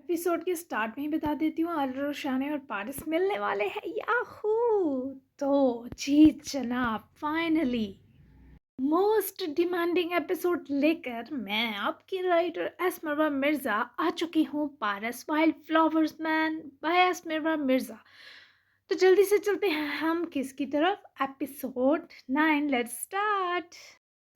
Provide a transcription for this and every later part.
Episode के start में ही बता देती हूँ, अरर और शाने और पारस मिलने वाले हैं। याहू! तो जी जनाब, फाइनली मोस्ट डिमांडिंग एपिसोड लेकर मैं आपकी राइटर एस्मरवा मिर्ज़ा आ चुकी हूँ। पारस वाइल्ड फ्लावर्स मैन बाय एस्मरवा मिर्ज़ा। तो जल्दी से चलते हैं हम किसकी तरफ? Episode 9, let's start.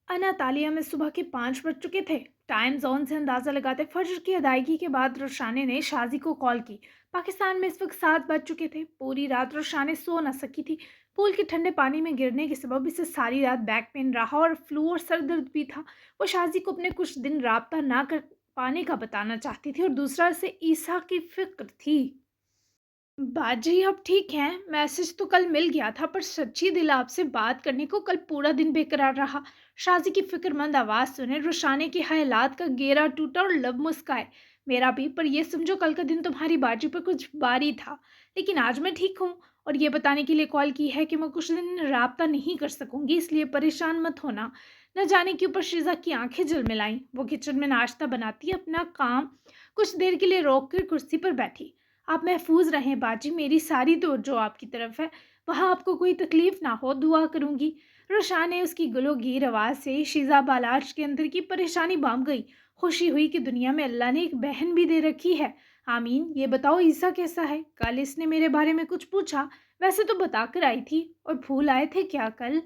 अनातालिया में सुबह के 5 बज चुके थे। टाइम जोन से अंदाजा लगाते फजर की अदायगी के बाद रोशाने ने शाजी को कॉल की। पाकिस्तान में इस वक्त 7 बज चुके थे। पूरी रात रोशाने सो न सकी थी। पूल के ठंडे पानी में गिरने के सबब इसे सारी रात बैक पेन रहा और फ्लू और सर दर्द भी था। वो शाजी को अपने कुछ दिन राब्ता ना कर पाने का बताना चाहती थी और दूसरा से ईसा की फिक्र थी। बाजी अब ठीक हैं। मैसेज तो कल मिल गया था, पर सच्ची दिल आपसे बात करने को कल पूरा दिन बेकरार रहा। शाजी की फिक्रमंद आवाज़ सुने रुशाने के ख्यालात का घेरा टूटा और लब मुस्काए। मेरा भी, पर ये समझो कल का दिन तुम्हारी बाजी पर कुछ भारी था, लेकिन आज मैं ठीक हूँ। और ये बताने के लिए कॉल की है कि मैं कुछ दिन राब्ता नहीं कर सकूंगी, इसलिए परेशान मत होना। न जाने के ऊपर शीजा की आंखें झिलमिलाईं। वो किचन में नाश्ता बनाती अपना काम कुछ देर के लिए रोक कर कुर्सी पर बैठी। आप महफूज रहें बाजी, मेरी सारी तवज्जो आपकी तरफ है। वहाँ आपको कोई तकलीफ ना हो, दुआ करूंगी। रोशान ने उसकी गलोगीर आवाज़ से शीजा बालाज के अंदर की परेशानी बांध गई। खुशी हुई कि दुनिया में अल्लाह ने एक बहन भी दे रखी है। आमीन। ये बताओ ईसा कैसा है? कल इसने मेरे बारे में कुछ पूछा, वैसे तो बता कर आई थी। और भूल आए थे क्या कल?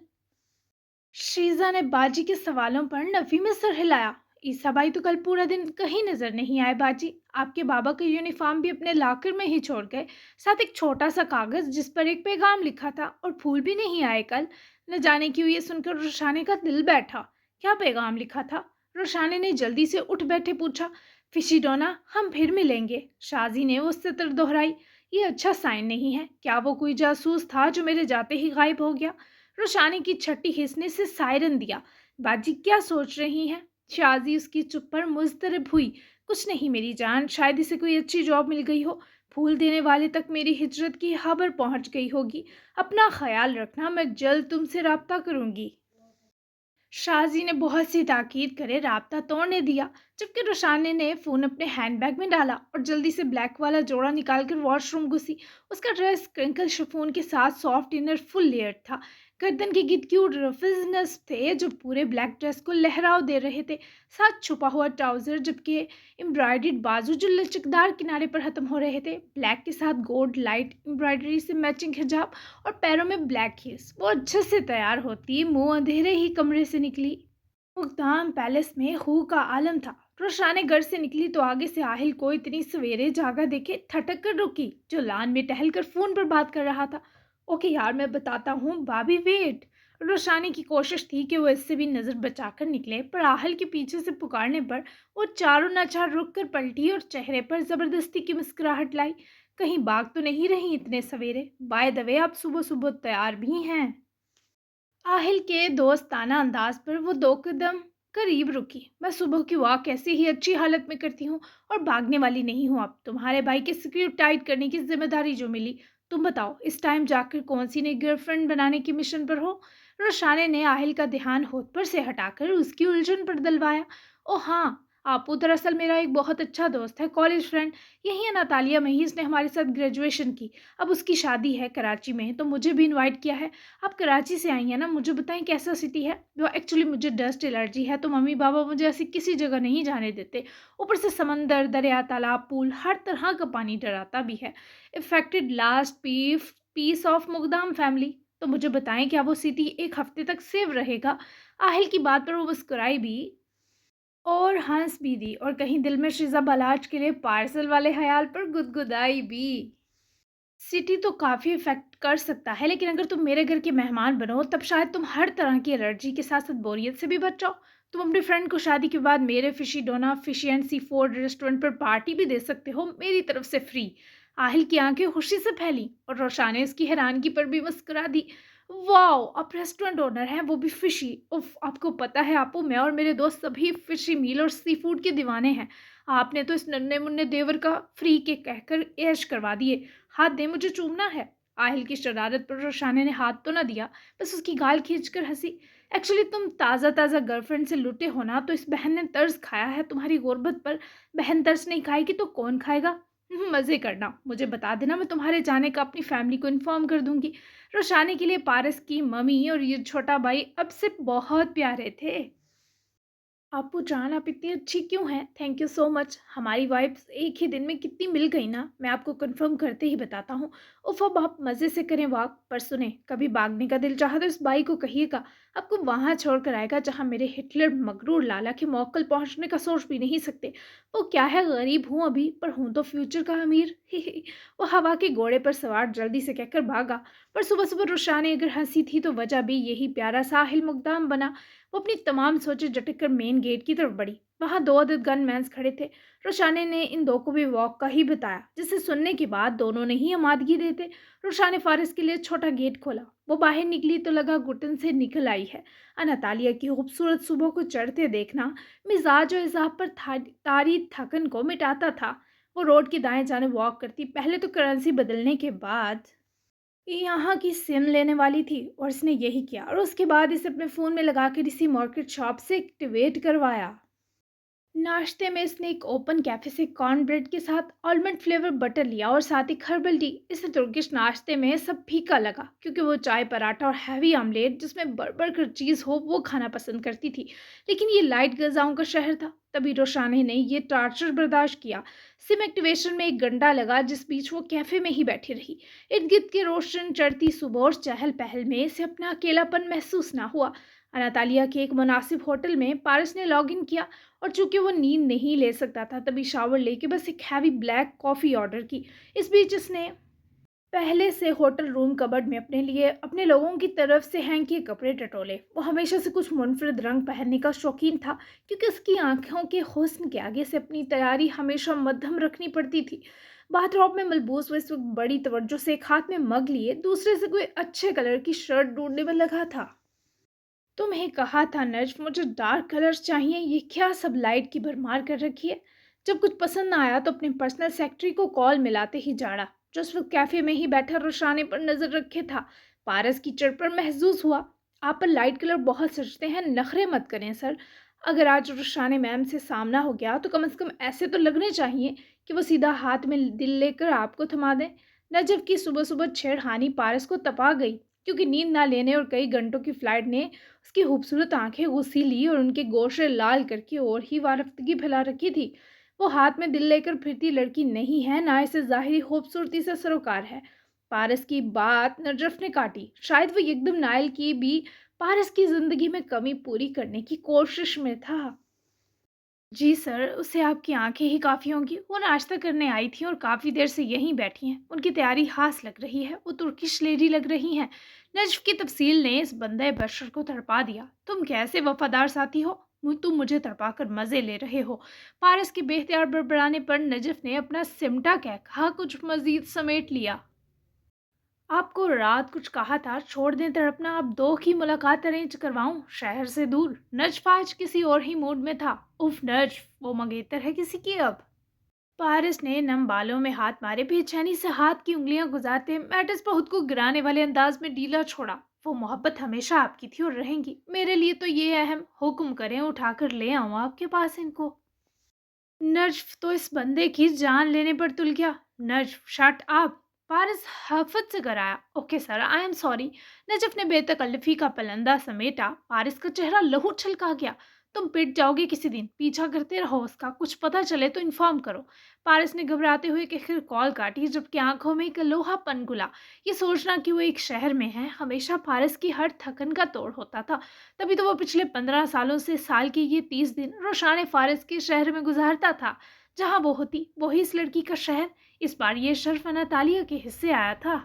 शीजा ने बाजी के सवालों पर नफी में सर हिलाया। ईसा भाई तो कल पूरा दिन कहीं नजर नहीं आए बाजी। आपके बाबा का यूनिफॉर्म भी अपने लाकर में ही छोड़ गए, साथ एक छोटा सा कागज जिस पर एक पैगाम लिखा था। और फूल भी नहीं आए कल। न जाने क्यों ये सुनकर रोशाने का दिल बैठा। क्या पैगाम लिखा था? रोशाने ने जल्दी से उठ बैठे पूछा। फिशिडोना, हम फिर मिलेंगे। शाजी ने वो सतर दोहराई। ये अच्छा साइन नहीं है। क्या वो कोई जासूस था जो मेरे जाते ही गायब हो गया? रोशानी की छठी हिस्से से सायरन दिया। बाजी क्या सोच रही हैं? शाजी उसकी चुप पर मुस्तरब हुई। कुछ नहीं मेरी जान, शायद इसे कोई अच्छी जॉब मिल गई हो। फूल देने वाले तक मेरी हिजरत की खबर पहुंच गई होगी। अपना ख्याल रखना, मैं जल्द तुमसे राब्ता करूंगी। शाजी ने बहुत सी ताकीद करे राब्ता तोड़ने दिया, जबकि रोशाने ने फ़ोन अपने हैंडबैग में डाला और जल्दी से ब्लैक वाला जोड़ा निकालकर वॉशरूम घुसी। उसका ड्रेस क्रिंकल शिफॉन के साथ सॉफ्ट इनर फुल लेयर था। गर्दन के गिद क्यूट रफिजनस थे जो पूरे ब्लैक ड्रेस को लहराव दे रहे थे। साथ छुपा हुआ ट्राउजर, जबकि एम्ब्रॉयडर्ड बाजू जो लचकदार किनारे पर खत्म हो रहे थे। ब्लैक के साथ गोल्ड लाइट एम्ब्रॉयडरी से मैचिंग हिजाब और पैरों में ब्लैक हील्स। वो अच्छे से तैयार होती मुंह अंधेरे ही कमरे से निकली। मुग्धाम पैलेस में हू का आलम था। रोशाने घर से निकली तो आगे से आहिल को इतनी सवेरे जागा देखे ठटक कर रुकी, जो लान में टहल कर फोन पर बात कर रहा था। ओके यार, मैं बताता हूँ, भाभी वेट। रोशाने की कोशिश थी कि वो इससे भी नजर बचाकर निकले, पर आहिल के पीछे से पुकारने पर वो चारों नाचार रुक कर पलटी और चेहरे पर जबरदस्ती की मुस्कुराहट लाई। कहीं बाग तो नहीं रही इतने सवेरे? बाय द वे, आप सुबह सुबह तैयार भी हैं? आहिल के दोस्ताना अंदाज पर वो दो कदम करीब रुकी। मैं सुबह की वॉक ऐसी ही अच्छी हालत में करती हूँ और भागने वाली नहीं हूँ। अब तुम्हारे भाई के सिक्योर टाइट करने की जिम्मेदारी जो मिली, तुम बताओ इस टाइम जाकर कौन सी नई गर्लफ्रेंड बनाने की मिशन पर हो? रोशाने ने आहिल का ध्यान होठ पर से हटाकर उसकी उलझन पर दिलवाया। ओ हाँ, आपू दरअसल मेरा एक बहुत अच्छा दोस्त है, कॉलेज फ्रेंड। यही अनातालिया में ही इसने हमारे साथ ग्रेजुएशन की। अब उसकी शादी है कराची में, तो मुझे भी इनवाइट किया है। आप कराची से आई हैं ना, मुझे बताएं कैसा सिटी है? वो एक्चुअली मुझे डस्ट एलर्जी है, तो मम्मी पापा मुझे ऐसी किसी जगह नहीं जाने देते। ऊपर से समंदर, दरिया, तालाब, पूल, हर तरह का पानी डराता भी है। इफेक्टेड लास्ट पीस ऑफ मुकदाम फैमिली। तो मुझे बताएं, क्या वो सिटी एक हफ्ते तक सेव रहेगा? आहिल की बात पर वो मुस्कुराई भी और हंस भी दी, और कहीं दिल में शिजा बलाज के लिए पार्सल वाले ख्याल पर गुदगुदाई भी। सिटी तो काफ़ी इफ़ेक्ट कर सकता है, लेकिन अगर तुम मेरे घर के मेहमान बनो, तब शायद तुम हर तरह की एलर्जी के साथ साथ बोरियत से भी बच जाओ। तुम अपने फ्रेंड को शादी के बाद मेरे फिशी डोना fishy and sea food restaurant पर पार्टी भी दे सकते हो, मेरी तरफ से फ्री। आहिल की आंखें खुशी से फैली और रोशाने उसकी हैरानगी पर भी मुस्कुरा दी। वाओ, आप रेस्टोरेंट ओनर हैं, वो भी फिशी? उफ, आपको पता है आपू, मैं और मेरे दोस्त सभी फिशी मील और सी फूड के दीवाने हैं। आपने तो इस नन्हे मुन्ने देवर का फ्री के कहकर ऐश करवा दिए। हाथ दे, मुझे चूमना है। आहिल की शरारत पर रोशाने ने हाथ तो न दिया, बस उसकी गाल खींचकर हंसी। ایکچولی تم تازہ تازہ گرل فرینڈ سے لٹے ہو نا، تو اس بہن نے ترس کھایا ہے تمہاری غربت پر۔ بہن ترس نہیں کھائے گی تو کون کھائے گا؟ مزے کرنا، مجھے بتا دینا، میں تمہارے جانے کا اپنی فیملی کو انفارم کر دوں گی۔ روشانی کے لیے پارس کی ممی اور یہ چھوٹا بھائی اب سے بہت پیارے تھے۔ آپو جان، آپ اتنی اچھی کیوں ہیں؟ تھینک یو سو مچ، ہماری وائبس ایک ہی دن میں کتنی مل گئی نا، میں آپ کو کنفرم کرتے ہی بتاتا ہوں۔ اف، اب آپ مزے سے کریں واک، پر سنیں کبھی بھاگنے کا دل چاہا تو اس بائی کو کہیے گا آپ کو وہاں چھوڑ کر آئے گا جہاں میرے ہٹلر مغرور لالا کے موکل پہنچنے کا سوچ بھی نہیں سکتے۔ وہ کیا ہے، غریب ہوں ابھی پر ہوں تو فیوچر کا امیر۔ وہ ہوا کے گھوڑے پر سوار جلدی سے کہہ کر بھاگا۔ پر صبح صبح روشانی اگر ہنسی تھی تو وجہ بھی یہی پیارا ساحل مقدام بنا۔ وہ اپنی تمام سوچیں جھٹک کر مین گیٹ کی طرف بڑھی۔ وہاں دو عدد گن مینس کھڑے تھے۔ روشانے نے ان دو کو بھی واک کا ہی بتایا، جسے سننے کے بعد دونوں نے ہی آمادگی دیتے روشا نے فارس کے لیے چھوٹا گیٹ کھولا۔ وہ باہر نکلی تو لگا گٹن سے نکل آئی ہے۔ اناتالیہ کی خوبصورت صبح کو چڑھتے دیکھنا مزاج و اعصاب پر طاری تھکن کو مٹاتا تھا۔ وہ روڈ کی دائیں جانب واک کرتی، پہلے تو کرنسی بدلنے کے بعد یہاں کی سم لینے والی تھی، اور اس نے یہی کیا، اور اس کے بعد اسے اپنے فون میں لگا کر اسی مارکیٹ شاپ سے ایکٹیویٹ کروایا۔ ناشتے میں اس نے ایک اوپن کیفے سے کارن بریڈ کے ساتھ آلمنڈ فلیور بٹر لیا اور ساتھ ایک ہربل ٹی۔ اسے ترکش ناشتے میں سب پھیکا لگا کیونکہ وہ چائے پراٹھا اور ہیوی آملیٹ جس میں بڑھ کر چیز ہو وہ کھانا پسند کرتی تھی، لیکن یہ لائٹ غذاؤں کا شہر تھا۔ تبھی روشانے نے یہ ٹارچر برداشت کیا۔ سم ایکٹیویشن میں ایک گھنٹہ لگا جس بیچ وہ کیفے میں ہی بیٹھی رہی۔ ارد گرد کے روشن چڑھتی صبح اور چہل پہل میں اسے اپنا اکیلا پن محسوس نہ ہوا۔ اناتالیہ کے ایک مناسب ہوٹل میں پارس نے لاگ ان کیا، اور چونکہ وہ نیند نہیں لے سکتا تھا تبھی شاور لے کے بس ایک ہیوی بلیک کافی آرڈر کی۔ اس بیچ اس نے پہلے سے ہوٹل روم کبرڈ میں اپنے لیے اپنے لوگوں کی طرف سے ہینگ کیے کپڑے ٹٹولے۔ وہ ہمیشہ سے کچھ منفرد رنگ پہننے کا شوقین تھا کیونکہ اس کی آنکھوں کے حسن کے آگے سے اپنی تیاری ہمیشہ مدھم رکھنی پڑتی تھی۔ باتھ روب میں ملبوس وہ اس وقت بڑی توجہ سے ایک ہاتھ میں مگ لیے دوسرے سے کوئی اچھے کلر کی شرٹ ڈھونڈنے میں لگا تھا۔ تمہیں کہا تھا نجم، مجھے ڈارک کلرز چاہیے، یہ کیا سب لائٹ کی بھرمار کر رکھی ہے؟ جب کچھ پسند نہ آیا تو اپنے پرسنل سیکرٹری کو کال ملاتے ہی جاڑا، جو اس وقت کیفے میں ہی بیٹھا روشانے پر نظر رکھے تھا۔ پارس کی چڑ پر محظوظ ہوا۔ آپ پر لائٹ کلر بہت سجتے ہیں، نخرے مت کریں سر۔ اگر آج روشانے میم سے سامنا ہو گیا تو کم از کم ایسے تو لگنے چاہیے کہ وہ سیدھا ہاتھ میں دل لے کر آپ کو تھما دیں۔ نجف کی صبح صبح چھیڑخانی پارس کو تپا گئی، کیونکہ نیند نہ لینے اور کئی گھنٹوں کی فلائٹ نے اس کی خوبصورت آنکھیں غسی لی اور ان کے گوشے لال کر کے اور ہی وارفتگی پھیلا رکھی تھی۔ وہ ہاتھ میں دل لے کر پھرتی لڑکی نہیں ہے، نہ اسے ظاہری خوبصورتی سے سروکار ہے۔ پارس کی بات نجف نے کاٹی۔ شاید وہ ایک دم نائل کی بھی پارس کی زندگی میں کمی پوری کرنے کی کوشش میں تھا۔ جی سر، اسے آپ کی آنکھیں ہی کافی ہوں گی، وہ ناشتہ کرنے آئی تھی اور کافی دیر سے یہیں بیٹھی ہیں، ان کی تیاری خاص لگ رہی ہے، وہ ترکش لیڈی لگ رہی ہیں۔ نجف کی تفصیل نے اس بندے بشر کو تڑپا دیا۔ تم کیسے وفادار ساتھی ہو، تم مجھے تڑپا کر مزے لے رہے ہو۔ پارس کے بے اختیار بڑبڑانے پر نجف نے اپنا سمٹا کہا کچھ مزید سمیٹ لیا۔ آپ کو رات کچھ کہا تھا، چھوڑ دیں تڑپنا، اب دو کی ملاقات ارینج کرواؤں شہر سے دور۔ نجف آج کسی اور ہی موڈ میں تھا۔ اف نجف، وہ منگیتر ہے کسی کی اب؟ پارس نے نم بالوں میں ہاتھ مارے، بے چینی سے ہاتھ کی انگلیاں گزارتے میٹس پر خود کو گرانے والے انداز میں ڈیلا چھوڑا۔ وہ محبت ہمیشہ آپ کی تھی اور رہیں گی، میرے لیے تو یہ اہم، حکم کریں اٹھا کر لے آؤں آپ کے پاس ان کو۔ نجف تو اس بندے کی جان لینے پر تل گیا۔ نجف شٹ اپ، پارس حفت سے کرایا۔ Okay sir, I am sorry. Najaf نے بے تکلفی کا پلندہ سمیٹا۔ پارس کا چہرہ لہو چھلکا گیا۔ تم پٹ جاؤ گے کسی دن، پیچھا کرتے رہو اس کا، کچھ پتہ چلے تو انفارم کرو۔ پارس نے گھبراتے ہوئے کہ کال کاٹی جبکہ آنکھوں میں ایک لوہا پن گلا۔ یہ سوچنا کہ وہ ایک شہر میں ہے ہمیشہ پارس کی ہر تھکن کا توڑ ہوتا تھا، تبھی تو وہ پچھلے 15 سالوں سے سال کے یہ 30 دن روشان فارس کے شہر میں گزارتا تھا جہاں وہ ہوتی وہی اس لڑکی کا شہر۔ اس بار یہ شرف اناتالیہ کے حصے آیا تھا۔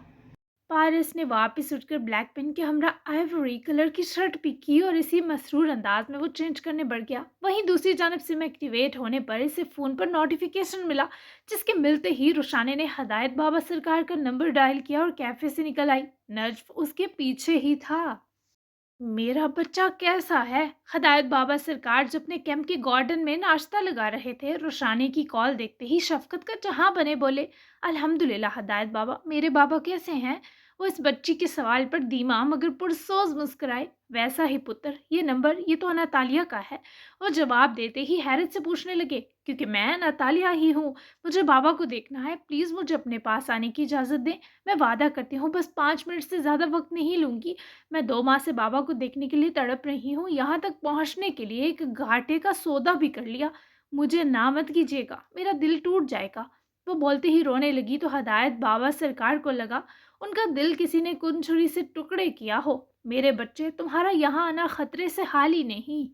پارس نے واپس اٹھ کر بلیک پین کے ہمراہ آئیوری کلر کی شرٹ پک کی اور اسی مسرور انداز میں وہ چینج کرنے بڑھ گیا۔ وہیں دوسری جانب سم ایکٹیویٹ ہونے پر اسے فون پر نوٹیفیکیشن ملا، جس کے ملتے ہی روشانے نے ہدایت بابا سرکار کا نمبر ڈائل کیا اور کیفے سے نکل آئی۔ نجف اس کے پیچھے ہی تھا۔ میرا بچہ کیسا ہے؟ ہدایت بابا سرکار جب اپنے کیمپ کے گارڈن میں ناشتہ لگا رہے تھے، روشانی کی کال دیکھتے ہی شفقت کا جہاں بنے بولے، الحمدللہ ہدایت بابا، میرے بابا کیسے ہیں؟ وہ इस बच्ची के सवाल पर धीमा मगर पुरसोज मुस्कुराए। वैसा ही पुत्र, ये नंबर, ये तो अनातालिया का है। वो जवाब देते ही हैरत से पूछने लगे, क्योंकि मैं अनातालिया ही हूँ। मुझे बाबा को देखना है, प्लीज मुझे अपने पास आने की इजाजत दें। मैं वादा करती हूँ बस 5 मिनट से ज्यादा वक्त नहीं लूंगी। मैं 2 माह से बाबा को देखने के लिए तड़प रही हूँ, यहाँ तक पहुँचने के लिए एक घाटे का सौदा भी कर लिया। मुझे ना मत कीजिएगा, मेरा दिल टूट जाएगा। वो बोलते ही रोने लगी तो हदायत बाबा सरकार को लगा उनका दिल किसी ने छुरी से टुकड़े किया हो। मेरे बच्चे, तुम्हारा यहाँ आना खतरे से हाल ही नहीं।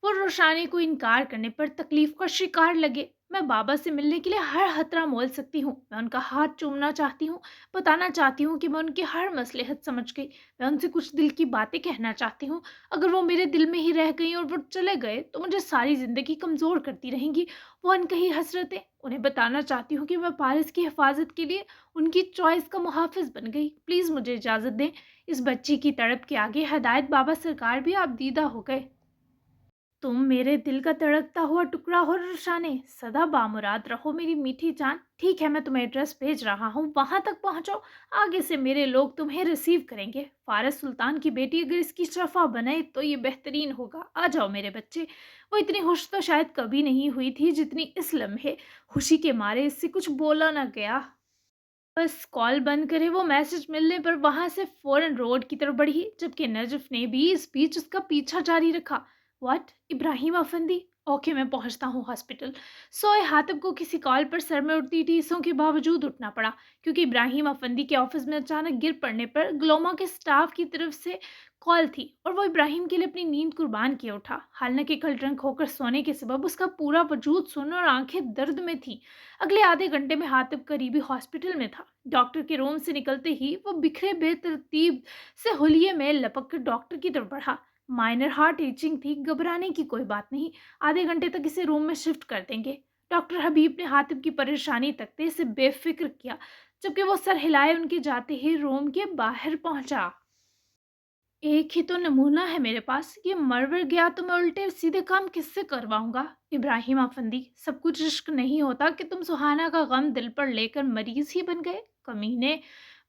वो रोशानी को इनकार करने पर तकलीफ का शिकार लगे। मैं बाबा से मिलने के लिए हर खतरा मोल सकती हूँ। मैं उनका हाथ चूमना चाहती हूँ, बताना चाहती हूँ कि मैं उनकी हर मसलहत समझ गई। मैं उनसे कुछ दिल की बातें कहना चाहती हूँ। अगर वो मेरे दिल में ही रह गई और वो चले गए तो मुझे सारी जिंदगी कमज़ोर करती रहेंगी वो अनकही हसरतें। उन्हें बताना चाहती हूँ कि मैं पारिस की हिफाजत के लिए उनकी चॉइस का मुहाफिज बन गई। प्लीज़ मुझे इजाज़त दें। इस बच्ची की तड़प के आगे हदायत बाबा सरकार भी आप दीदा हो गए। तुम मेरे दिल का तड़कता हुआ टुकड़ा हो रुशाने, सदा बामुराद रहो मेरी मीठी जान। ठीक है, मैं तुम्हें एड्रेस भेज रहा हूँ, वहां तक पहुंचो। आगे से मेरे लोग तुम्हें रिसीव करेंगे। फारस सुल्तान की बेटी अगर इसकी शफा बने तो ये बेहतरीन होगा। आ जाओ मेरे बच्चे। वो इतनी खुश तो शायद कभी नहीं हुई थी जितनी इस लम्हे। खुशी के मारे इससे कुछ बोला न गया। बस कॉल बंद करे वो मैसेज मिलने पर वहां से फौरन रोड की तरफ बढ़ी, जबकि नजफ ने भी इस बीच उसका पीछा जारी रखा। व्हाट, इब्राहिम अफंदी? ओके, मैं पहुंचता हूँ हॉस्पिटल। सोए हातिब को किसी कॉल पर सर में उठती टीसों के बावजूद उठना पड़ा, क्योंकि इब्राहिम अफंदी के ऑफिस में अचानक गिर पड़ने पर ग्लोमा के स्टाफ की तरफ से कॉल थी और वो इब्राहिम के लिए अपनी नींद कुर्बान किए उठा। हालांकि कल ड्रंक होकर सोने के सबब उसका पूरा वजूद सुन्न और आंखें दर्द में थी। अगले आधे घंटे में हातिब करीबी हॉस्पिटल में था। डॉक्टर के रूम से निकलते ही वो बिखरे बेतरतीब से हुलिये में लपक कर डॉक्टर की तरफ बढ़ा। माइनर हार्ट ईचिंग थी, घबराने की कोई बात नहीं। आधे घंटे तक इसे रूम में शिफ्ट कर देंगे। डॉक्टर हबीब ने हातिब की परेशानी तकते से बेफिक्र किया, जबकि वो सर हिलाए उनके जाते ही रूम के बाहर पहुंचा। एक ही तो नमूना है मेरे पास, ये मर गया तो मैं उल्टे सीधे काम किससे करवाऊंगा? इब्राहिम अफंदी, सब कुछ इश्क नहीं होता कि तुम सुहाना का गम दिल पर लेकर मरीज ही बन गए। कमीने।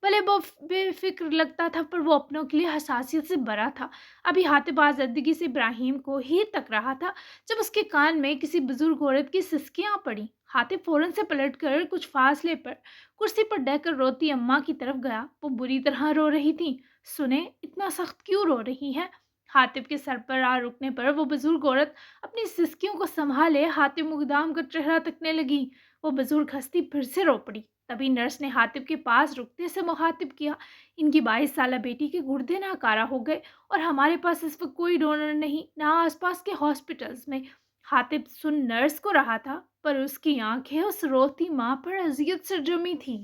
भले वो बेफिक्र लगता था पर वो अपनों के लिए हसासियत से भरा था। अभी हातिब आज़ादगी से इब्राहिम को ही तक रहा था जब उसके कान में किसी बुजुर्ग औरत की सिसकियां पड़ी। हातिब फौरन से पलट कर कुछ फासले पर कुर्सी पर डहकर रोती अम्मा की तरफ गया। वो बुरी तरह रो रही थी। सुने, इतना सख्त क्यों रो रही हैं? हातिब के सर पर आ रुकने पर वो बुजुर्ग औरत अपनी सिसकियों को संभाले हातिब मुकदाम का चेहरा तकने लगी। वो बुजुर्ग हस्ती फिर से रो पड़ी। तभी नर्स ने हातिब के पास रुकते से मुखातिब किया, इनकी 22 साला बेटी के गुर्दे नाकारा हो गए और हमारे पास इस वक्त कोई डोनर नहीं, ना आसपास के हॉस्पिटल्स में। हातिब सुन नर्स को रहा था पर उसकी आंखें उस रोती माँ पर अजियत से जमी थी।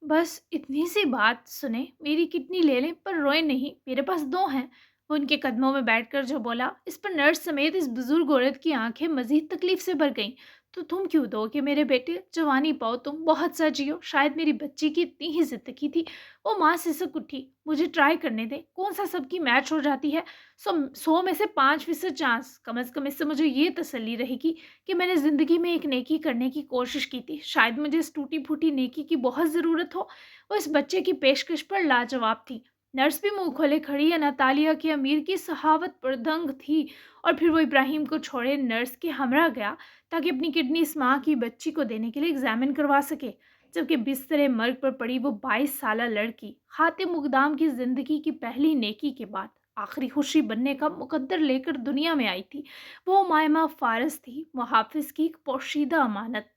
बस इतनी सी बात सुने, मेरी किडनी ले लें पर रोए नहीं, मेरे पास 2 हैं। वो उनके कदमों में बैठकर जो बोला, इस पर नर्स समेत इस बुजुर्ग औरत की आंखें मजीद तकलीफ से भर गईं। तो तुम क्यों दोगे मेरे बेटे? जवानी पाओ, तुम बहुत सा जियो। शायद मेरी बच्ची की इतनी ही जिंदगी थी। वो माँ सिसक उठी, मुझे ट्राई करने दे, कौन सा सबकी मैच हो जाती है। 100 में से 5% चांस, कम अज कम। इससे मुझे ये तसल्ली रहेगी कि मैंने ज़िंदगी में एक नेकी करने की कोशिश की थी। शायद मुझे इस टूटी फूटी नेकी की बहुत ज़रूरत हो। वो इस बच्चे की पेशकश पर लाजवाब थी। नर्स भी मुंह खोले खड़ी है। नतालिया के अमीर की सहावत पर दंग थी। और फिर वो इब्राहिम को छोड़े नर्स के हमरा गया ताकि अपनी किडनी इस माँ की बच्ची को देने के लिए एग्जामिन करवा सके। जबकि बिस्तरे मर्ग पर पड़ी वो 22 साला लड़की हातिम मुकदाम की जिंदगी की पहली नेकी के बाद आखिरी खुशी बनने का मुकद्दर लेकर दुनिया में आई थी। वो मायमा फारस थी, मुहाफिज की एक पोशीदा अमानत।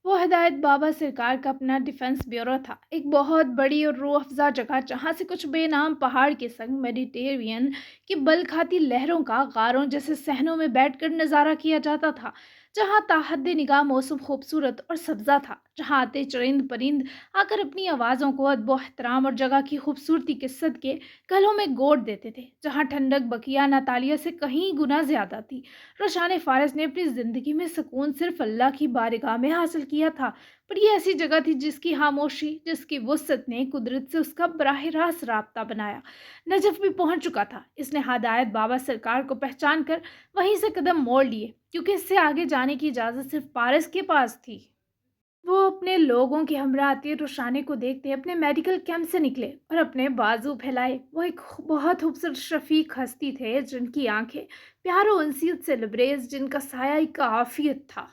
वो हिदायत बाबा सरकार का अपना डिफेंस ब्यूरो था, एक बहुत बड़ी और रूह अफ़ज़ा जगह जहाँ से कुछ बेनाम पहाड़ के संग मेडिटेरियन की बल खाती लहरों का गारों जैसे सहनों में बैठकर नज़ारा किया जाता था। जहाँ ताहद निगाह मौसम खूबसूरत और सब्जा था, जहाँ आते चरिंद परिंद आकर अपनी आवाज़ों को अदब एहतराम और जगह की खूबसूरती के सदके गलों में गोद देते थे, जहाँ ठंडक बकिया नातालिया से कहीं गुना ज़्यादा थी। रोशान फ़ारस ने अपनी ज़िंदगी में सुकून सिर्फ अल्लाह की बारगाह में हासिल किया था, पर यह ऐसी जगह थी जिसकी खामोशी, जिसकी वुसअत ने कुदरत से उसका बराह रास्त राब्ता बनाया। नजफ भी पहुंच चुका था। इसने हदायत बाबा सरकार को पहचान कर वहीं से कदम मोड़ लिए, क्योंकि इससे आगे जाने की इजाज़त सिर्फ पारस के पास थी। वो अपने लोगों की हमरा आती रोशानी को देखते अपने मेडिकल कैंप से निकले और अपने बाजू फैलाए। वो एक बहुत खूबसूरत शफीक हस्ती थे जिनकी आंखें प्यार और उनसीयत से लबरेज, जिनका साया एक आफियत था।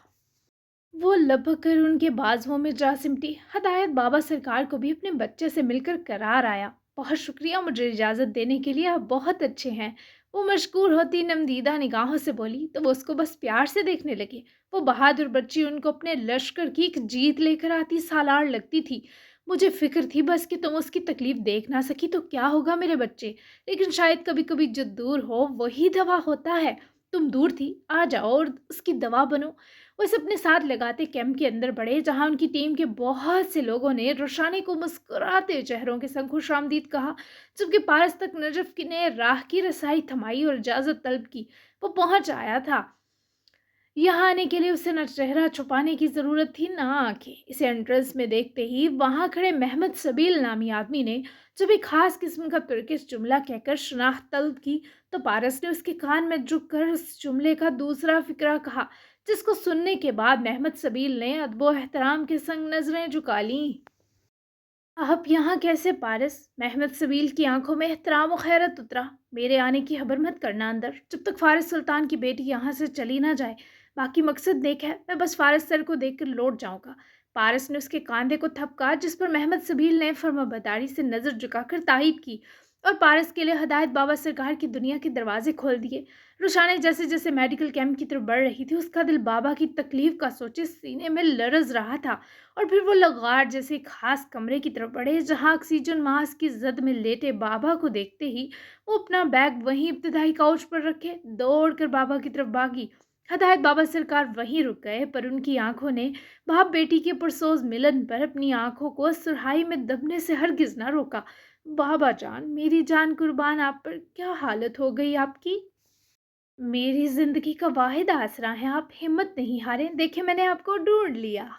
वो लपक कर उनके बाजुओं में जा सिमटी। हदायत बाबा सरकार को भी अपने बच्चे से मिलकर करार आया। बहुत शुक्रिया मुझे इजाज़त देने के लिए, आप बहुत अच्छे हैं। वो मशकूर होती नमदीदा निगाहों से बोली तो वो उसको बस प्यार से देखने लगे। वो बहादुर बच्ची उनको अपने लश्कर की एक जीत लेकर आती सालार लगती थी। मुझे फिक्र थी बस कि तुम उसकी तकलीफ देख ना सकी तो क्या होगा मेरे बच्चे, लेकिन शायद कभी कभी जो दूर हो वही दवा होता है। तुम दूर थी, आ जाओ और उसकी दवा बनो। वो इसे अपने साथ लगाते कैंप के अंदर बढ़े जहां उनकी टीम के बहुत से लोगों ने रोशानी को मुस्कुराते चेहरों के संग खुश आमदीद कहा। जबकि पारस तक नजफ की ने राह की रसाई थमाई और इजाजत तलब की। वो पहुंच आया था। यहाँ आने के लिए उसे न चेहरा छुपाने की जरूरत थी ना आंखें। इसे एंट्रेंस में देखते ही वहां खड़े महमद सबील नामी आदमी ने जब एक खास किस्म का तुर्किश जुमला कहकर शनाख्त तलब की तो पारस ने उसके कान में झुक कर उस जुमले का दूसरा फिक्रा कहा, जिसको सुनने के बाद महमद सबील ने अदबो एहतराम के संग नजरें झुका लीं। आप यहाँ कैसे पारस? महमद सबील की आंखों में एहतराम और खैरत उतरा। मेरे आने की खबर मत करना अंदर, जब तक फारिस सुल्तान की बेटी यहाँ से चली ना जाए। बाकी मकसद नेक है, मैं बस फारिस सर को देखकर लौट जाऊंगा। पारस ने उसके कांधे को थपका, जिस पर महमद सबील ने फर्माबरदारी से नजर झुकाकर तायीद की और पारस के लिए हदायत बाबा सरकार की दुनिया के दरवाजे खोल दिए। रुशाने जैसे जैसे मेडिकल कैंप की तरफ बढ़ रही थी, उसका दिल बाबा की तकलीफ का सोचे सीने में लरज रहा था। और फिर वो लगार जैसे खास कमरे की तरफ बढ़े जहां ऑक्सीजन मास्क की जद में लेटे बाबा को देखते ही वो अपना बैग वहीं इब्तदाई काउच पर रखे दौड़ कर बाबा की तरफ भागी। हदायत बाबा सरकार वहीं रुक गए, पर उनकी आंखों ने बाप बेटी के पुरसोज मिलन पर अपनी आंखों को सुरहाई में दबने से हरगिज ना रोका। बाबा जान, मेरी जान कुर्बान, आप पर क्या हालत हो गई आपकी। मेरी जिंदगी का वाहिद आसरा है, आप हिम्मत नहीं हारे, देखे मैंने आपको ढूंढ लिया।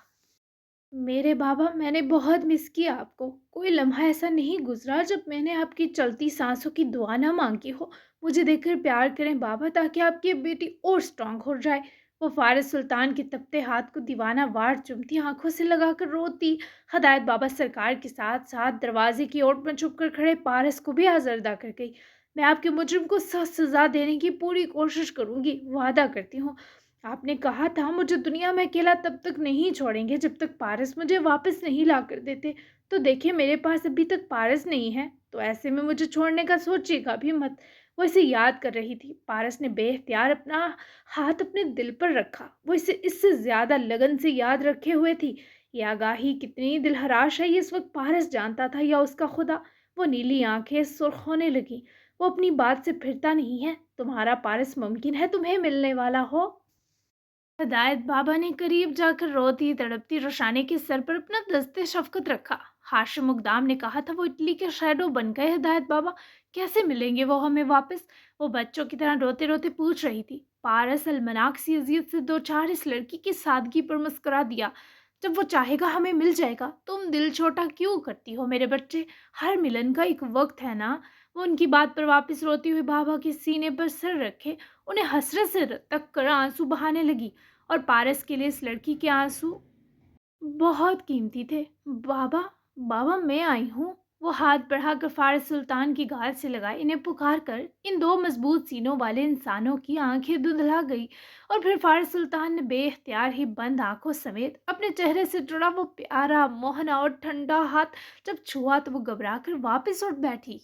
मेरे बाबा, मैंने बहुत मिस किया आपको। कोई लम्हा ऐसा नहीं गुजरा जब मैंने आपकी चलती सांसों की दुआ ना मांगी हो। मुझे देखकर प्यार करें बाबा, ताकि आपकी बेटी और स्ट्रांग हो जाए। वो फारिस सुल्तान के तपते हाथ को दीवाना वार चुमती आंखों से लगाकर रोती। हदायत बाबा सरकार के साथ साथ दरवाजे की ओट में छुप कर खड़े पारस को भी आजरदा कर गई। मैं आपके मुजरिम को सख्त सजा देने की पूरी कोशिश करूंगी, वादा करती हूँ। आपने कहा था मुझे दुनिया में अकेला तब तक नहीं छोड़ेंगे जब तक पारस मुझे वापस नहीं ला कर देते। तो देखिए, मेरे पास अभी तक पारस नहीं है, तो ऐसे में मुझे छोड़ने का सोचिएगा भी मत। वो इसे याद कर रही थी। पारस ने बेख्तियार अपना हाथ अपने दिल पर रखा। वो इसे इससे ज्यादा लगन से याद रखे हुए थी। ये आगाही कितनी दिलहराश है ये इस वक्त पारस जानता था या उसका खुदा। वो नीली आंखें सुर्ख होने लगी। वो अपनी बात से फिरता नहीं है। तुम्हारा पारस मुमकिन है तुम्हें मिलने वाला हो। हदायत बाबा ने करीब जाकर रोती तड़पती रोशानी के सर पर अपना दस्ते शफकत रखा। हाशिम मुकदाम ने कहा था वो इटली के शैडो बन गए। हदायत बाबा, कैसे मिलेंगे वो हमें वापस? वो बच्चों की तरह रोते रोते पूछ रही थी। पारस अलमनाक सी अजियत से दो चार इस लड़की की सादगी पर मुस्कुरा दिया। जब वो चाहेगा हमें मिल जाएगा। तुम दिल छोटा क्यों करती हो मेरे बच्चे? हर मिलन का एक वक्त है ना। वो उनकी बात पर वापस रोती हुई बाबा के सीने पर सिर रखे उन्हें हसरत से तक कर आंसू बहाने लगी। और पारस के लिए इस लड़की के आंसू बहुत कीमती थे। बाबा, बाबा मैं आई हूँ। वो हाथ बढ़ाकर फारिस सुल्तान की गाल से लगाए। इन्हें पुकार कर इन दो मजबूत सीनों वाले इंसानों की आंखें धुंधला गई। और फिर फारिस सुल्तान ने बेख्तियार ही बंद आंखों समेत अपने चेहरे से जुड़ा वो प्यारा मोहना और ठंडा हाथ जब छुआ तो वो घबरा कर वापस उठ बैठी।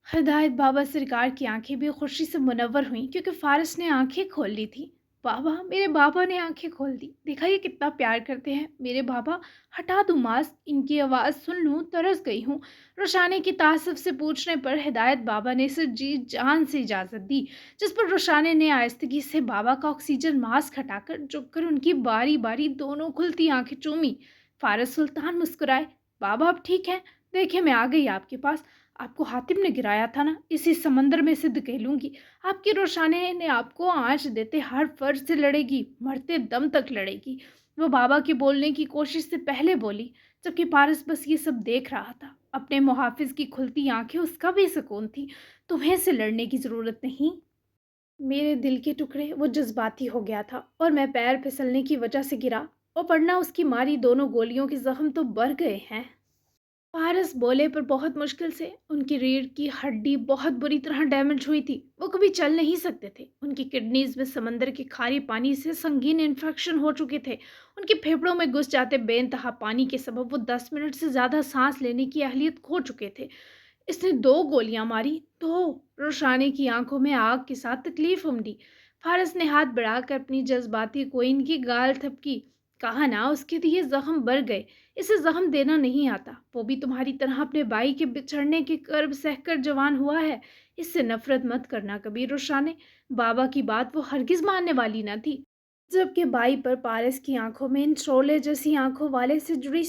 हदायत बाबा सरकार की आंखें भी खुशी से मुनव्वर हुईं क्योंकि फारिस ने आंखें खोल ली थी। बाबा, मेरे बाबा ने आंखें खोल दी। देखा ये कितना प्यार करते हैं मेरे बाबा। हटा दूं मास्क, इनकी आवाज़ सुन लूं, तरस गई हूँ। रोशानी की तासुब से पूछने पर हिदायत बाबा ने इसे जी जान से इजाज़त दी, जिस पर रोशानी ने आहिस्तगी से बाबा का ऑक्सीजन मास्क हटाकर झुककर उनकी बारी बारी दोनों खुलती आंखें चूमी। फारिस सुल्तान मुस्कुराए। बाबा अब ठीक है, देखिए मैं आ गई आपके पास। आपको हातिम ने गिराया था ना, इसी समंदर में से धकेलूंगी। आपकी रोशानी ने आपको आंच देते हर फर्ज से लड़ेगी, मरते दम तक लड़ेगी। वो बाबा के बोलने की कोशिश से पहले बोली, जबकि पारस बस ये सब देख रहा था। अपने मुहाफिज की खुलती आंखें उसका भी सुकून थी। तुम्हें से लड़ने की जरूरत नहीं। मेरे दिल के टुकड़े। वो जज्बाती हो गया था और मैं पैर फिसलने की वजह से गिरा اور ورنہ اس کی ماری دونوں گولیوں کے زخم تو بڑھ گئے ہیں۔ پارس بولے پر بہت مشکل سے۔ ان کی ریڑھ کی ہڈی بہت بری طرح ڈیمیج ہوئی تھی، وہ کبھی چل نہیں سکتے تھے۔ ان کی کڈنیز میں سمندر کے کھارے پانی سے سنگین انفیکشن ہو چکے تھے۔ ان کے پھیپھڑوں میں گھس جاتے بے انتہا پانی کے سبب وہ 10 منٹ سے زیادہ سانس لینے کی اہلیت کھو چکے تھے۔ اس نے 2 گولیاں ماری، 2۔ روشانے کی آنکھوں میں آگ کے ساتھ تکلیف امڈی۔ فارس نے ہاتھ بڑھا کر اپنی جذباتی کوئن کی گال تھپکی۔ کہا نا اس کے لیے زخم بڑھ گئے، اسے زخم دینا نہیں آتا، وہ بھی تمہاری طرح اپنے بھائی کے بچھڑنے کے کرب سہ کر جوان ہوا ہے۔ اس سے نفرت مت کرنا کبھی روشانے، بابا کی بات وہ ہرگز ماننے والی نہ تھی۔ جبکہ بائی پر پارس کی آنکھوں میں ان شعلے جیسی آنکھوں والے سے جڑی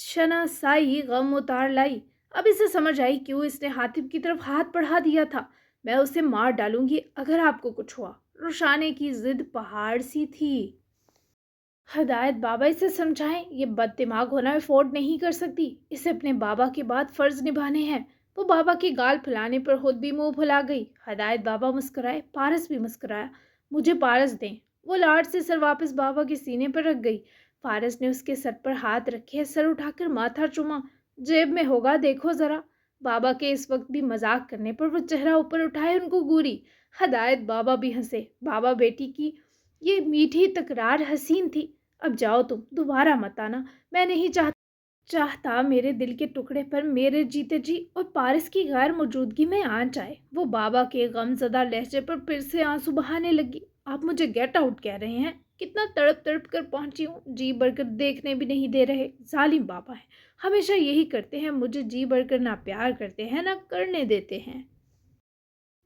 شناسائی غم اتار لائی۔ اب اسے سمجھ آئی کیوں اس نے حاتم کی طرف ہاتھ بڑھا دیا تھا۔ میں اسے مار ڈالوں گی اگر آپ کو کچھ ہوا۔ روشانے کی ضد پہاڑ سی تھی۔ ہدایت بابا اسے سمجھائیں، یہ بد دماغ ہونا افورڈ نہیں کر سکتی، اسے اپنے بابا کے بعد فرض نبھانے ہیں۔ وہ بابا کی گال پھلانے پر خود بھی منہ پھلا گئی۔ ہدایت بابا مسکرائے، پارس بھی مسکرایا۔ مجھے پارس دیں۔ وہ لاڈ سے سر واپس بابا کے سینے پر رکھ گئی۔ فارس نے اس کے سر پر ہاتھ رکھے، سر اٹھا کر ماتھا چوما۔ جیب میں ہوگا، دیکھو ذرا۔ بابا کے اس وقت بھی مذاق کرنے پر وہ چہرہ اوپر اٹھائے ان کو گوری۔ ہدایت بابا بھی ہنسے۔ بابا بیٹی کی یہ میٹھی تکرار حسین تھی۔ اب جاؤ تم، دوبارہ مت آنا، میں نہیں چاہتا میرے دل کے ٹکڑے پر میرے جیتے جی اور پارس کی غیر موجودگی میں آنچ آئے۔ وہ بابا کے غم زدہ لہجے پر پھر سے آنسو بہانے لگی۔ آپ مجھے گیٹ آؤٹ کہہ رہے ہیں؟ کتنا تڑپ تڑپ کر پہنچی ہوں، جی بھر کر دیکھنے بھی نہیں دے رہے۔ ظالم بابا ہیں، ہمیشہ یہی کرتے ہیں، مجھے جی بھر کر نہ پیار کرتے ہیں نہ کرنے دیتے ہیں۔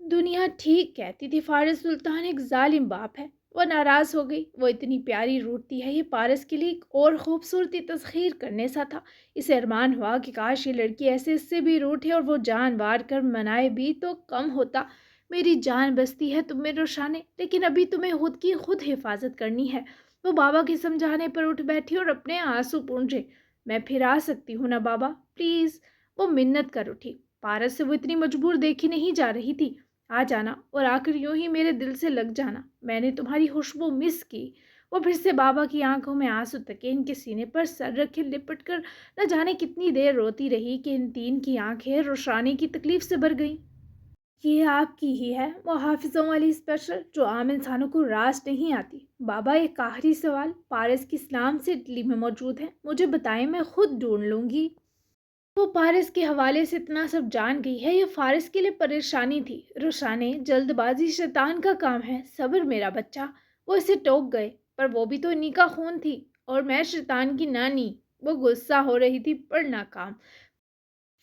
دنیا ٹھیک کہتی تھی فارس سلطان ایک ظالم باپ ہے۔ وہ ناراض ہو گئی، وہ اتنی پیاری روٹتی ہے، یہ پارس کے لیے ایک اور خوبصورتی تسخیر کرنے سا تھا۔ اسے ارمان ہوا کہ کاش یہ لڑکی ایسے اس سے بھی روٹھے اور وہ جان وار کر منائے بھی تو کم ہوتا۔ میری جان بستی ہے تم میں روشانے، لیکن ابھی تمہیں خود کی خود حفاظت کرنی ہے۔ وہ بابا کے سمجھانے پر اٹھ بیٹھی اور اپنے آنسو پونچھے۔ میں پھر آ سکتی ہوں نا بابا، پلیز؟ وہ منت کر اٹھی۔ پارس سے وہ اتنی مجبور دیکھی نہیں جا رہی تھی۔ آ جانا اور آ کر یوں ہی میرے دل سے لگ جانا، میں نے تمہاری خوشبو مس کی۔ وہ پھر سے بابا کی آنکھوں میں آنسو تکے، ان کے سینے پر سر رکھے لپٹ کر نہ جانے کتنی دیر روتی رہی کہ ان تین کی آنکھیں روشانے کی تکلیف سے بھر گئیں۔ یہ آپ کی ہی ہے وہ حافظوں والی اسپیشل جو عام انسانوں کو راس نہیں آتی؟ بابا ایک آخری سوال، پارس کس نام سے اٹلی میں موجود ہے؟ مجھے بتائیں، میں خود ڈھونڈ لوں گی۔ وہ پارس کے حوالے سے اتنا سب جان گئی ہے، یہ فارس کے لیے پریشانی تھی۔ روشانے، جلد بازی شیطان کا کام ہے، صبر میرا بچہ۔ وہ اسے ٹوک گئے، پر وہ بھی تو انہی کا خون تھی، اور میں شیطان کی نانی۔ وہ غصہ ہو رہی تھی پر ناکام۔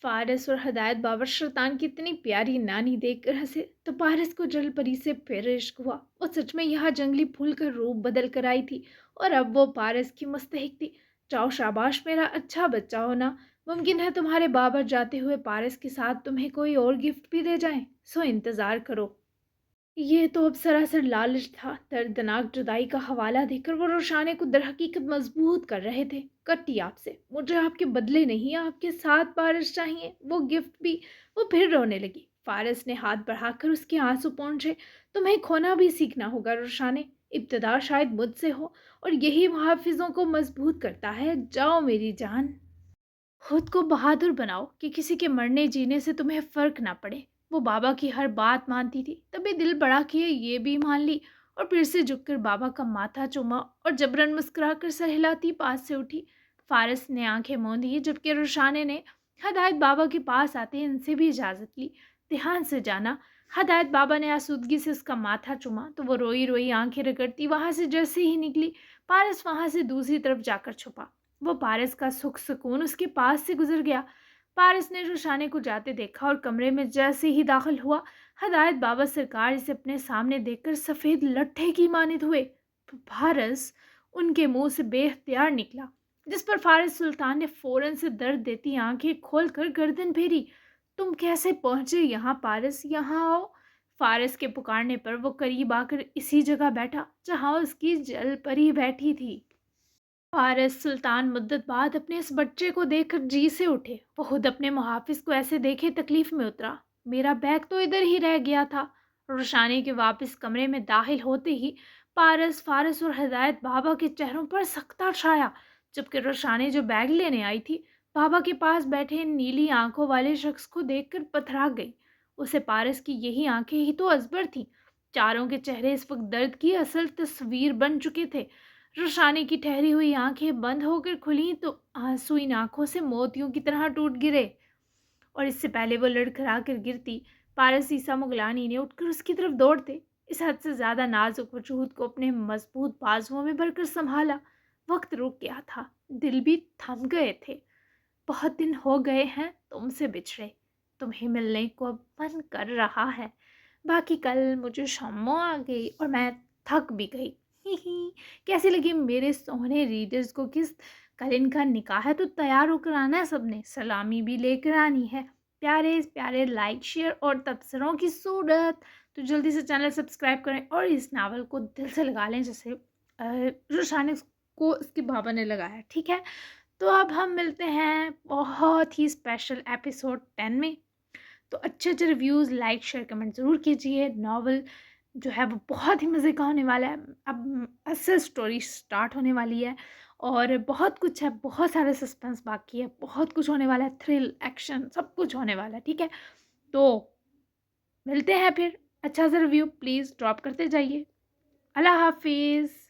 فارس اور ہدایت بابا شیطان کی اتنی پیاری نانی دیکھ کر ہنسے تو پارس کو جل پری سے پھر عشق ہوا۔ وہ سچ میں یہاں جنگلی پھول کا روپ بدل کر آئی تھی اور اب وہ پارس کی مستحق تھی۔ جاؤ، شاباش میرا اچھا بچہ ہونا۔ ممکن ہے تمہارے بابا جاتے ہوئے پارس کے ساتھ تمہیں کوئی اور گفٹ بھی دے جائیں، سو انتظار کرو۔ یہ تو اب سراسر لالچ تھا۔ دردناک جدائی کا حوالہ دے کر وہ روشانے کو در حقیقت مضبوط کر رہے تھے۔ کٹی آپ سے، مجھے آپ کے بدلے نہیں، آپ کے ساتھ پارس چاہیے، وہ گفٹ بھی۔ وہ پھر رونے لگی۔ فارس نے ہاتھ بڑھا کر اس کے آنسو پونچھے۔ تمہیں کھونا بھی سیکھنا ہوگا روشانے، ابتدا شاید مجھ سے ہو، اور یہی محافظوں کو مضبوط کرتا ہے۔ جاؤ میری جان، خود کو بہادر بناؤ کہ کسی کے مرنے جینے سے تمہیں فرق نہ پڑے۔ وہ بابا کی ہر بات مانتی تھی، تبھی دل بڑا کیے یہ بھی مان لی، اور پھر سے جھک کر بابا کا ماتھا چوما اور جبرن مسکرا کر سر ہلاتی پاس سے اٹھی۔ فارس نے آنکھیں موندی، جبکہ روشانے نے ہدایت بابا کے پاس آتے ان سے بھی اجازت لی۔ دھیان سے جانا۔ ہدایت بابا نے آسودگی سے اس کا ماتھا چوما تو وہ روئی روئی آنکھیں رگڑتی وہاں سے جیسے ہی نکلی، پارس وہاں سے دوسری طرف جا کر چھپا۔ وہ پارس کا سکھ سکون اس کے پاس سے گزر گیا۔ پارس نے روشانے کو جاتے دیکھا اور کمرے میں جیسے ہی داخل ہوا، ہدایت بابا سرکار اسے اپنے سامنے دیکھ کر سفید لٹھے کی مانند ہوئے۔ پارس ان کے منہ سے بے اختیار نکلا، جس پر فارس سلطان نے فوراً سے درد دیتی آنکھیں کھول کر گردن پھیری۔ تم کیسے پہنچے یہاں پارس؟ یہاں آؤ۔ فارس کے پکارنے پر وہ قریب آ کر اسی جگہ بیٹھا جہاں اس کی جل پری بیٹھی تھی۔ فارس سلطان مدت بعد اپنے اس بچے کو دیکھ کر جی سے اٹھے۔ وہ خود اپنے محافظ کو ایسے دیکھے تکلیف میں اترا۔ میرا بیگ تو ادھر ہی رہ گیا تھا۔ روشانے کے واپس کمرے میں داخل ہوتے ہی پارس، فارس اور ہدایت بابا کے چہروں پر سکتہ چھایا، جبکہ رشانے جو بیگ لینے آئی تھی بابا کے پاس بیٹھے نیلی آنکھوں والے شخص کو دیکھ کر پتھرا گئی۔ اسے پارس کی یہی آنکھیں ہی تو ازبر تھیں۔ چاروں کے چہرے اس وقت درد کی اصل تصویر بن چکے تھے۔ رشانے کی ٹھہری ہوئی آنکھیں بند ہو کر کھلیں تو آنسو ان آنکھوں سے موتیوں کی طرح ٹوٹ گرے، اور اس سے پہلے وہ لڑکھڑا کر گرتی، پارس عیسیٰ مغلانی نے اٹھ کر اس کی طرف دوڑتے اس حد سے زیادہ نازک وجود کو اپنے مضبوط بازوؤں میں بھر کر سنبھالا۔ وقت رک گیا تھا، دل بھی تھم گئے تھے۔ بہت دن ہو گئے ہیں تم سے بچھڑے، تمہیں ملنے کو اب من کر رہا ہے، باقی کل مجھے شمع آ گئی اور میں تھک بھی گئی۔ ہی ہی۔ کیسی لگی میرے سونے ریڈرز کو؟ کل ان کا نکاح ہے تو تیار ہو کر آنا ہے سب نے، سلامی بھی لے کر آنی ہے۔ پیارے پیارے لائک، شیئر اور تبصروں کی صورت تو جلدی سے چینل سبسکرائب کریں اور اس ناول کو دل سے لگا لیں جیسے رشانے کو اس کے بابا نے لگایا، ٹھیک ہے؟ تو اب ہم ملتے ہیں بہت ہی اسپیشل ایپیسوڈ 10 میں۔ تو اچھے اچھے ریویوز، لائک، شیئر، کمنٹ ضرور کیجیے۔ ناول جو ہے وہ بہت ہی مزے کا ہونے والا ہے، اب اصل سٹوری سٹارٹ ہونے والی ہے اور بہت کچھ ہے، بہت سارے سسپنس باقی ہے، بہت کچھ ہونے والا ہے، تھرل، ایکشن، سب کچھ ہونے والا ہے، ٹھیک ہے؟ تو ملتے ہیں پھر۔ اچھا سا ریویو پلیز ڈراپ کرتے جائیے۔ اللہ حافظ۔